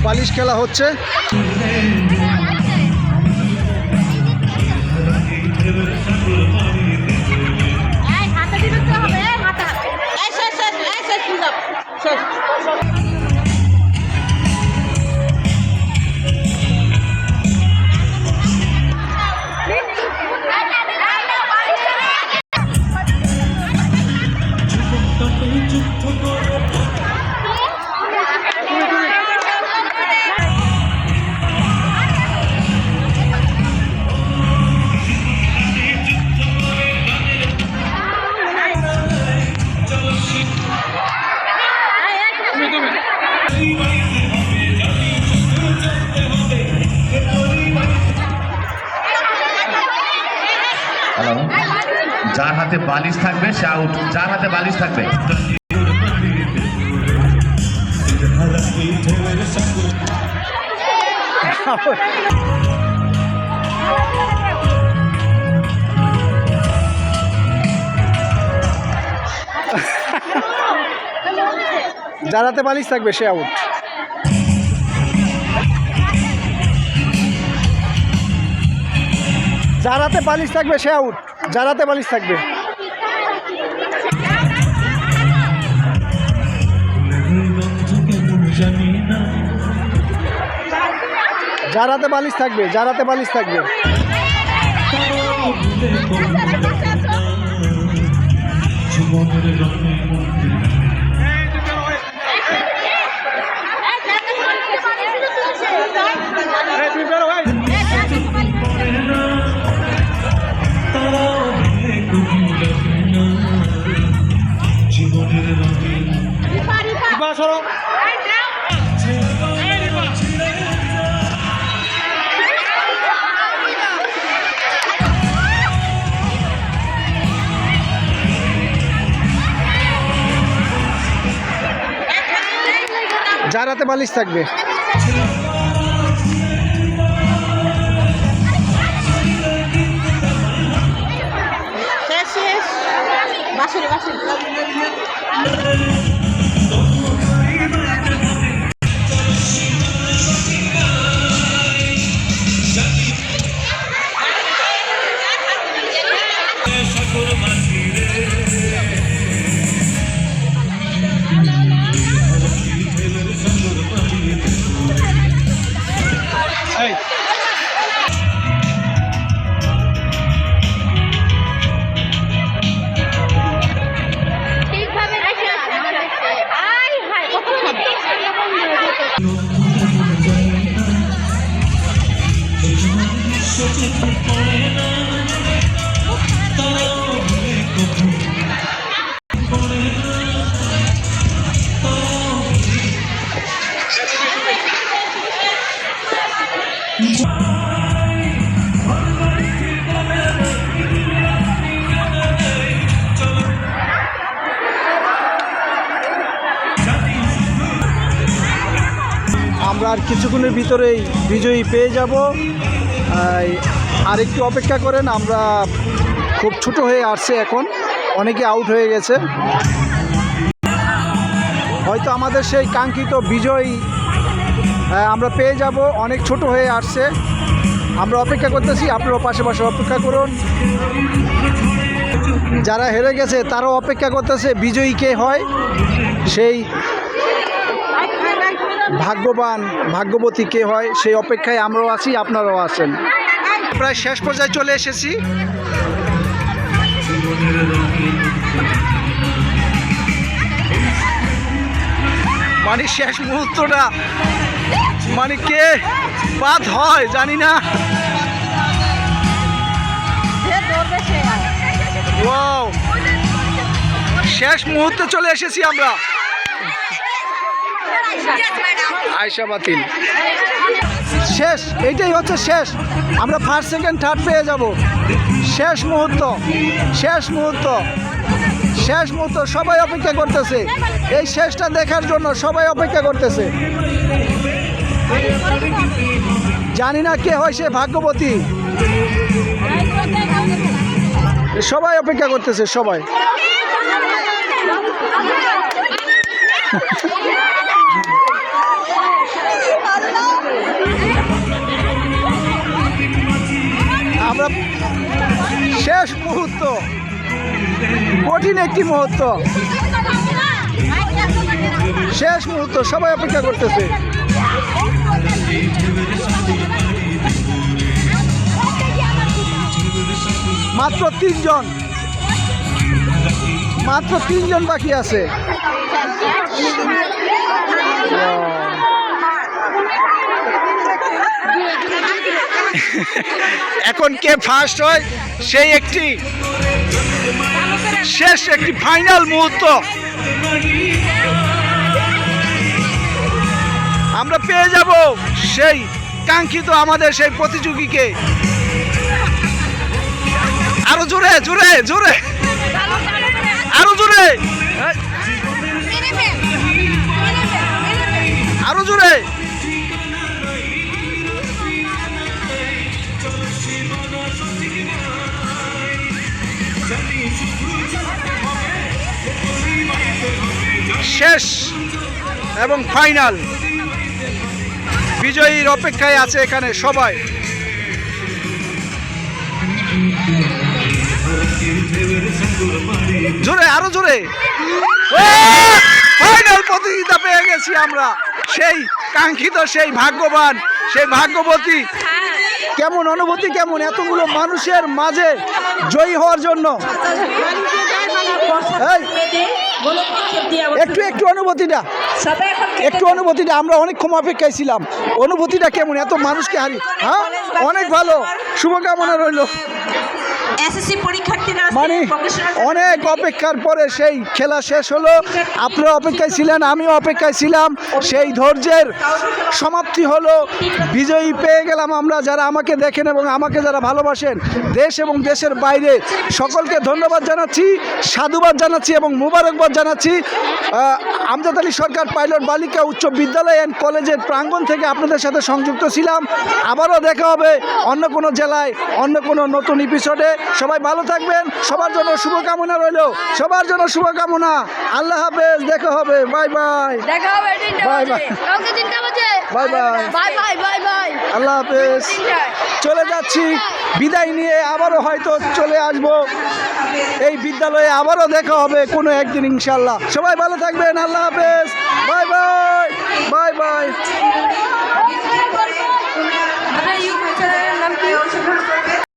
বালিশ খেলা হচ্ছে। যার হাতে বালিশ থাকবে সে আউট, যার হাতে বালিশ থাকবে। যার হাতে বালিশ থাকবে সে আউট। যার হাতে বালিশ থাকবে সে আউট। যার হাতে বালিশ থাকবে। যার হাতে বালিশ থাকবে, যার হাতে বালিশ থাকবে। যার হাতে বালিশ থাকবে। আমরা আর কিছুক্ষণের ভিতরেই বিজয়ী পেয়ে যাব। আর একটু অপেক্ষা করেন, আমরা খুব ছোট হয়ে আসছে, এখন অনেকে আউট হয়ে গেছে। হয়তো আমাদের সেই কাঙ্ক্ষিত বিজয়ী আমরা পেয়ে যাব, অনেক ছোট হয়ে আসছে। আমরা অপেক্ষা করতেছি, আপনারাও পাশে পাশে অপেক্ষা করুন। যারা হেরে গেছে তারাও অপেক্ষা করতেছে বিজয়ী কে হয়, সেই ভাগ্যবান ভাগ্যবতী কে হয় সেই অপেক্ষায় আমরাও আছি, আপনারাও আছেন। প্রায় শেষ পর্যায়ে চলে এসেছি। মানে শেষ মুহূর্তটা, মানে কে বাদ হয় জানি না। ওয়াও, শেষ মুহূর্তে চলে এসেছি আমরা। আয়শা বাতিল শেষ, এইটাই হচ্ছে শেষ। আমরা ফার্স্ট সেকেন্ড থার্ড পেয়ে যাব। শেষ মুহূর্ত, শেষ মুহূর্ত, শেষ মুহূর্ত। সবাই অপেক্ষা করতেছে এই শেষটা দেখার জন্য, সবাই অপেক্ষা করতেছে। জানি না কে হয় সে ভাগ্যবতী, সবাই অপেক্ষা করতেছে, সবাই। শেষ মুহূর্ত, কঠিন একটি মুহূর্ত, শেষ মুহূর্ত, সবাই অপেক্ষা করতেছে। মাত্র 3 জন, মাত্র 3 জন বাকি আছে। এখন কে ফার্স্ট হয় সেই একটি শেষ একটি ফাইনাল মুহূর্ত আমরা পেয়ে যাব সেই কাঙ্ক্ষিত আমাদের সেই প্রতিযোগীকে। আরো জোরে জোরে জোরে, আরো জোরে, আরো জোরে। শেষ এবং ফাইনাল বিজয়ীর অপেক্ষায় আছে এখানে সবাই। জোরে, আরো জোরে। ফাইনাল প্রতিযোগিতা পেয়ে গেছি আমরা, সেই কাঙ্ক্ষিত, সেই ভাগ্যবান, সেই ভাগ্যবতী। কেমন অনুভূতি, কেমন এতগুলো মানুষের মাঝে জয়ী হওয়ার জন্য? একটু একটু অনুভূতিটা, একটু অনুভূতিটা, আমরা অনেকক্ষণ অপেক্ষায় ছিলাম, অনুভূতিটা কেমন এত মানুষকে হারি? হ্যাঁ, অনেক ভালো, শুভকামনা রইল। এসএসসি পরীক্ষার্থীরা মানে অনেক অপেক্ষার পরে সেই খেলা শেষ হলো। আপনারা অপেক্ষায় ছিলেন, আমিও অপেক্ষায় ছিলাম, সেই ধৈর্যের সমাপ্তি হলো। বিজয়ী পেয়ে গেলাম আমরা, যারা আমাকে দেখেন এবং আমাকে যারা ভালোবাসেন দেশ এবং দেশের বাইরে, সকলকে ধন্যবাদ জানাচ্ছি, সাধুবাদ জানাচ্ছি এবং মুবারকবাদ জানাচ্ছি। আমজাদ আলী সরকার পাইলট বালিকা উচ্চ বিদ্যালয় অ্যান্ড কলেজের প্রাঙ্গণ থেকে আপনাদের সাথে সংযুক্ত ছিলাম। আবারও দেখা হবে অন্য কোনো জেলায়, অন্য কোনো নতুন এপিসোডে। সবাই ভালো থাকবেন, সবার জন্য শুভকামনা রইল, সবার জন্য শুভকামনা। আল্লাহ হাফেজ, দেখা হবে, বাই বাই, দেখা হবে বাই বাই, কালকে 3টা বাজে, bye bye, bye bye bye bye, আল্লাহ হাফেজ। চলে যাচ্ছি বিদায় নিয়ে, আবারও হয়তো চলে আসব এই বিদ্যালয়ে, আবারও দেখা হবে কোনো একদিন ইনশাল্লাহ। সবাই ভালো থাকবেন, আল্লাহ হাফেজ, বাই বাই, বাই বাই। আপনার ইউটিউব চ্যানেলের নাম কি?